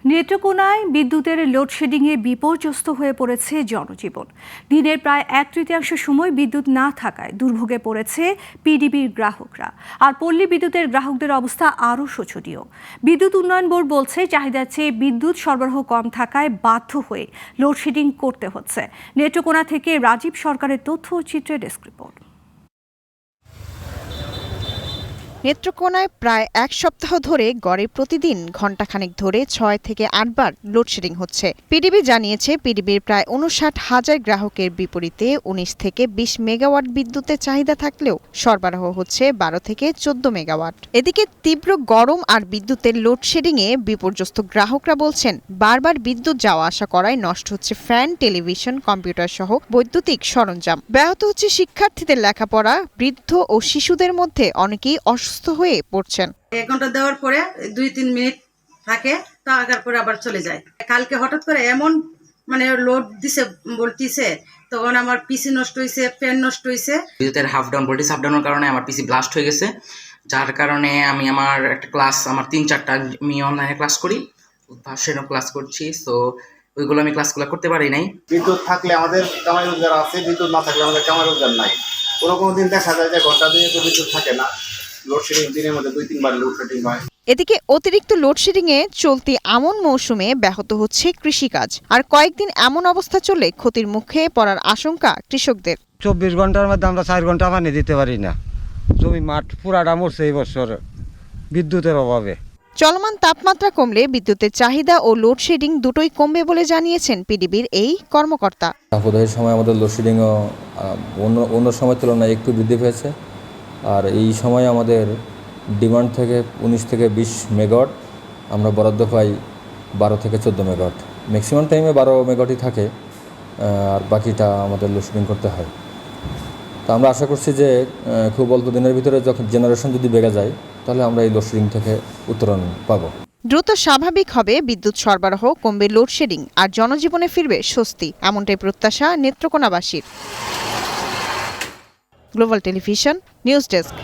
নেত্রকোনায় বিদ্যুতের লোডশেডিংয়ে বিপর্যস্ত হয়ে পড়েছে জনজীবন। দিনের প্রায় 1/3 সময় বিদ্যুৎ না থাকায় দুর্ভোগে পড়েছে পিডিবির গ্রাহকরা। আর পল্লী বিদ্যুতের গ্রাহকদের অবস্থা আরও শোচনীয়। বিদ্যুৎ উন্নয়ন বোর্ড বলছে, চাহিদার চেয়ে বিদ্যুৎ সরবরাহ কম থাকায় বাধ্য হয়ে লোডশেডিং করতে হচ্ছে। নেত্রকোনা থেকে রাজীব সরকারের তথ্য ও চিত্রের ডেস্ক রিপোর্ট। নেত্রকোনায় প্রায় এক সপ্তাহ ধরে গড়ে প্রতিদিন ঘণ্টাখানেক ধরে 6 থেকে 8 বার লোডশেডিং হচ্ছে। পিডিবি জানিয়েছে, পিডিবির প্রায় 59,000 গ্রাহকের বিপরীতে 19 থেকে 20 মেগাওয়াট বিদ্যুতের চাহিদা থাকলেও সরবরাহ হচ্ছে 12 থেকে 14 মেগাওয়াট। এদিকে তীব্র গরম আর বিদ্যুতের লোডশেডিংয়ে বিপর্যস্ত গ্রাহকরা বলছেন, বারবার বিদ্যুৎ যাওয়া আসা করায় নষ্ট হচ্ছে ফ্যান, টেলিভিশন, কম্পিউটার সহ বৈদ্যুতিক সরঞ্জাম। ব্যাহত হচ্ছে শিক্ষার্থীদের লেখাপড়া। বৃদ্ধ ও শিশুদের মধ্যে অনেকেই অসুস্থ হয়ে পড়ছেন। 1 ঘন্টা দেওয়ার পরে 2-3 মিনিট থাকে, তারপর পরে আবার চলে যায়। কালকে হঠাৎ করে এমন লোড দিছে বলতিছে, তখন আমার পিসি নষ্ট হয়েছে, ফ্যান নষ্ট হয়েছে। বিদ্যুতের ভোল্টেজ হাফ ডাউনের কারণে আমার পিসি ব্লাস্ট হয়ে গেছে, যার কারণে আমি আমার একটা ক্লাস, আমার 3-4টা আমি অনলাইনে ক্লাস করি, ভার্সনও ক্লাস করছি, সো ওইগুলো আমি ক্লাসগুলো করতে পারি নাই। বিদ্যুৎ থাকলে আমাদের কামাই রোজগার আছে, বিদ্যুৎ না থাকলে আমাদের কামাই রোজগার নাই। কোনো দিন দেখা যায় যে ঘন্টা দিয়ে তো বিদ্যুৎ থাকে না, লোডশেডিং দিনের মধ্যে 2-3 বার লোডশেডিং হয়। এদিকে অতিরিক্ত লোডশেডিংয়ে চলতি আমন মৌসুমে ব্যাহত হচ্ছে কৃষিকাজ। আর কয়েকদিন এমন অবস্থা চললে ক্ষতির মুখে পড়ার আশঙ্কা কৃষকদের। 24 ঘন্টার মধ্যে আমরা 4 ঘন্টা পানি দিতে পারি না। জমি মাঠ পুরাটা মরছে এই বছর বিদ্যুতের অভাবে। চলমান তাপমাত্রা কমলে বিদ্যুতের চাহিদা ও লোডশেডিং দুটোই কমবে বলে জানিয়েছেন পিডিবির এই কর্মকর্তা। তাপদাহের সময় আমাদের লোডশেডিংও অন্য সময়ের তুলনায় একটু বৃদ্ধি পেয়েছে। আর এই সময় আমাদের ডিমান্ড থেকে 19 থেকে 20 মেগাওয়াট, আমরা বরাদ্দ পাই 12 থেকে 14 মেগাওয়াট। ম্যাক্সিমাম টাইমে 12 মেগাওয়াটই থাকে, আর বাকিটা আমাদের লোডশেডিং করতে হয়। তো আমরা আশা করছি যে খুব অল্প দিনের ভিতরে যখন জেনারেশন যদি বেড়ে যায়, তাহলে আমরা এই লোডশেডিং থেকে উত্তরণ পাব। দ্রুত স্বাভাবিক হবে বিদ্যুৎ সরবরাহ, কমবে লোডশেডিং আর জনজীবনে ফিরবে স্বস্তি, এমনটাই প্রত্যাশা নেত্রকোনাবাসীর। Global television news desk.